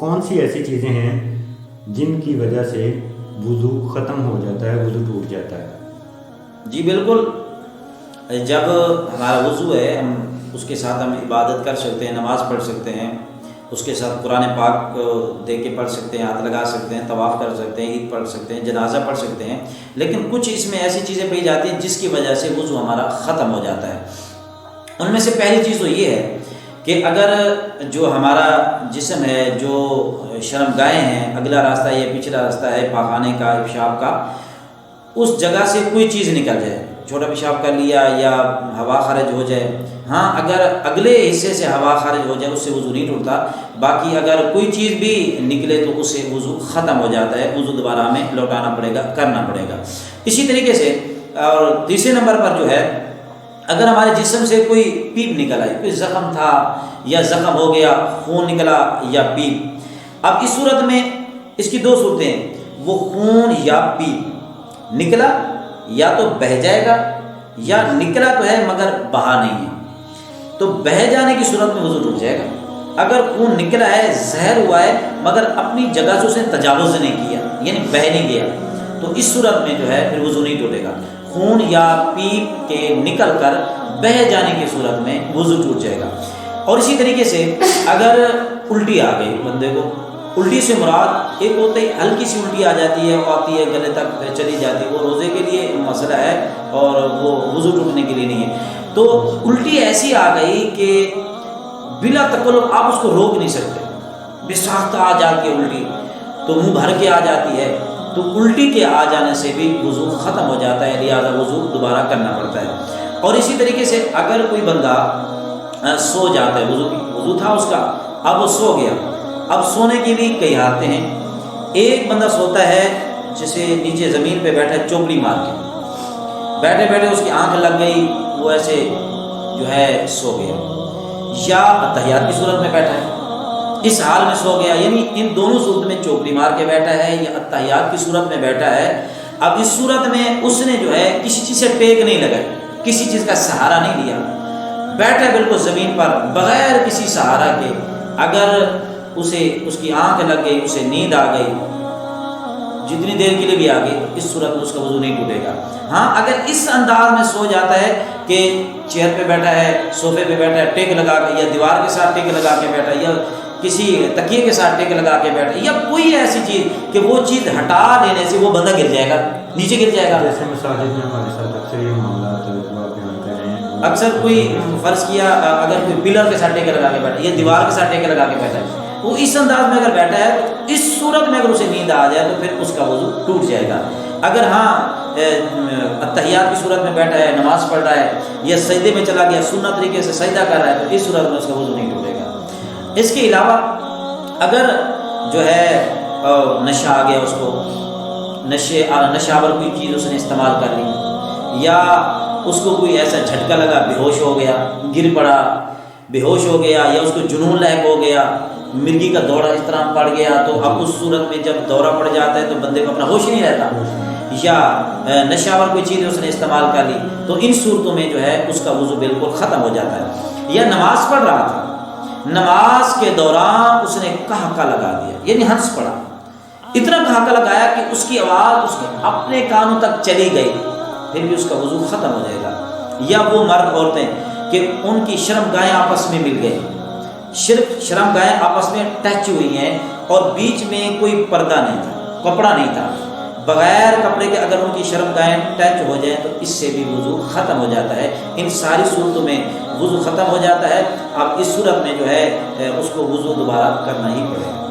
کون سی ایسی چیزیں ہیں جن کی وجہ سے وضو ختم ہو جاتا ہے، وضو ٹوٹ جاتا ہے؟ جی بالکل، جب ہمارا وضو ہے ہم اس کے ساتھ ہم عبادت کر سکتے ہیں، نماز پڑھ سکتے ہیں، اس کے ساتھ قرآن پاک دے کے پڑھ سکتے ہیں، ہاتھ لگا سکتے ہیں، طواف کر سکتے ہیں، عید پڑھ سکتے ہیں، جنازہ پڑھ سکتے ہیں، لیکن کچھ اس میں ایسی چیزیں پائی جاتی ہیں جس کی وجہ سے وضو ہمارا ختم ہو جاتا ہے۔ ان میں سے پہلی چیز تو یہ ہے کہ اگر جو ہمارا جسم ہے، جو شرمگاہیں ہیں، اگلا راستہ یا پچھلا راستہ ہے پاخانے کا، پیشاب کا، اس جگہ سے کوئی چیز نکل جائے، چھوٹا پیشاب کر لیا یا ہوا خارج ہو جائے، ہاں اگر اگلے حصے سے ہوا خارج ہو جائے اس سے وضو نہیں ٹوٹتا، باقی اگر کوئی چیز بھی نکلے تو اس سے وضو ختم ہو جاتا ہے، وضو دوبارہ ہمیں لوٹانا پڑے گا، کرنا پڑے گا۔ اسی طریقے سے اور تیسرے نمبر پر جو ہے، اگر ہمارے جسم سے کوئی پیپ نکل آئی، کوئی زخم تھا یا زخم ہو گیا، خون نکلا یا پیپ، اب اس صورت میں اس کی دو صورتیں ہیں، وہ خون یا پیپ نکلا یا تو بہہ جائے گا، یا نکلا تو ہے مگر بہا نہیں ہے، تو بہہ جانے کی صورت میں وضو ٹوٹ جائے گا۔ اگر خون نکلا ہے، زہر ہوا ہے مگر اپنی جگہ سے اس نے تجاوز نہیں کیا، یعنی بہہ نہیں گیا، تو اس صورت میں جو ہے پھر وضو نہیں ٹوٹے گا۔ خون یا پیپ کے نکل کر بہہ جانے کی صورت میں وضو ٹوٹ جائے گا۔ اور اسی طریقے سے اگر الٹی آ گئی بندے کو، الٹی سے مراد ایک ہوتے ہی ہلکی سی الٹی آ جاتی ہے، وہ آتی ہے گلے تک چلی جاتی ہے، وہ روزے کے لیے مسئلہ ہے اور وہ وضو ٹوٹنے کے لیے نہیں ہے۔ تو الٹی ایسی آ گئی کہ بلا تکلف آپ اس کو روک نہیں سکتے، بساخت آ جاتی ہے الٹی، تو منہ بھر کے آ جاتی ہے، تو الٹی کے آ جانے سے بھی وضو ختم ہو جاتا ہے، لہٰذا وضو دوبارہ کرنا پڑتا ہے۔ اور اسی طریقے سے اگر کوئی بندہ سو جاتا ہے، وضو تھا اس کا، اب وہ سو گیا، اب سونے کی بھی کئی حالتیں ہیں۔ ایک بندہ سوتا ہے جسے نیچے زمین پہ بیٹھا ہے چوکڑی مار کے، بیٹھے بیٹھے اس کی آنکھ لگ گئی، وہ ایسے جو ہے سو گیا، یا اتحیات کی صورت میں بیٹھا ہے اس حال میں سو گیا، یعنی ان دونوں صورت میں چوکڑی مار کے بیٹھا ہے یا اتحیات کی صورت میں بیٹھا ہے۔ اب اس صورت میں اس نے جو ہے کسی چیز سے ٹیک نہیں لگائی، کسی چیز کا سہارا نہیں لیا، بیٹھا بالکل زمین پر بغیر کسی سہارا کے، اگر اسے اس کی آنکھ لگ گئی، اسے نیند آ گئی، جتنی دیر کے لیے بھی آ گئی، اس صورت میں اس کا وضو نہیں ٹوٹے گا۔ ہاں اگر اس انداز میں سو جاتا ہے کہ چیئر پہ بیٹھا ہے، صوفے پہ بیٹھا ہے ٹیک لگا کے، یا دیوار کے ساتھ ٹیک لگا کے بیٹھا ہے، یا کسی تکیے کے ساتھ ٹیک لگا کے بیٹھا ہے، یا کوئی ایسی چیز کہ وہ چیز ہٹا دینے سے وہ بندہ گر جائے گا، نیچے گر جائے گا۔ جیسے مساجد میں ہمارے ساتھ اکثر یہ معاملات جو آپ بیان کر رہے ہیں، اکثر کوئی فرض کیا اگر کوئی پلر کے ساتھ ٹیک لگا کے بیٹھا ہے یا دیوار کے ساتھ ٹیک لگا کے بیٹھا ہے، وہ اس انداز میں اگر بیٹھا ہے تو اس صورت میں اگر اسے نیند آ جائے تو پھر اس کا وضو ٹوٹ جائے گا۔ اگر ہاں اتحیات کی صورت میں بیٹھا ہے، نماز پڑھ رہا ہے یا سجدے میں چلا گیا، سنت طریقے سے سجدہ کر رہا ہے، تو اس صورت میں اس کا وضو نہیں ٹوٹے گا۔ اس کے علاوہ اگر جو ہے نشہ آ گیا، اس کو نشاور کوئی چیز اس نے استعمال کر لی، یا اس کو کوئی ایسا جھٹکا لگا، بے ہوش ہو گیا، گر پڑا، بے ہوش ہو گیا، یا اس کو جنون لاحق ہو گیا، مرغی کا دورہ اس طرح پڑ گیا، تو اب اس صورت میں جب دورہ پڑ جاتا ہے تو بندے کو اپنا ہوش نہیں رہتا، یا نشاور کوئی چیز اس نے استعمال کر لی، تو ان صورتوں میں جو ہے اس کا وضو بالکل ختم ہو جاتا ہے۔ یا نماز پڑھ رہا تھا، نماز کے دوران اس نے کہا لگا دیا، یعنی ہنس پڑا، اتنا کہا لگایا کہ اس کی آواز اس کے اپنے کانوں تک چلی گئی، پھر بھی اس کا وضو ختم ہو جائے گا۔ یا وہ مرد عورتیں کہ ان کی شرمگاہیں آپس میں مل گئی، شرمگاہیں آپس میں ٹچ ہوئی ہیں اور بیچ میں کوئی پردہ نہیں تھا، کپڑا نہیں تھا، بغیر کپڑے کے اگر ان کی شرمگاہیں ٹچ ہو جائیں تو اس سے بھی وضو ختم ہو جاتا ہے۔ ان ساری صورتوں میں وضو ختم ہو جاتا ہے۔ اب اس صورت میں جو ہے اس کو وضو دوبارہ کرنا ہی پڑے گا۔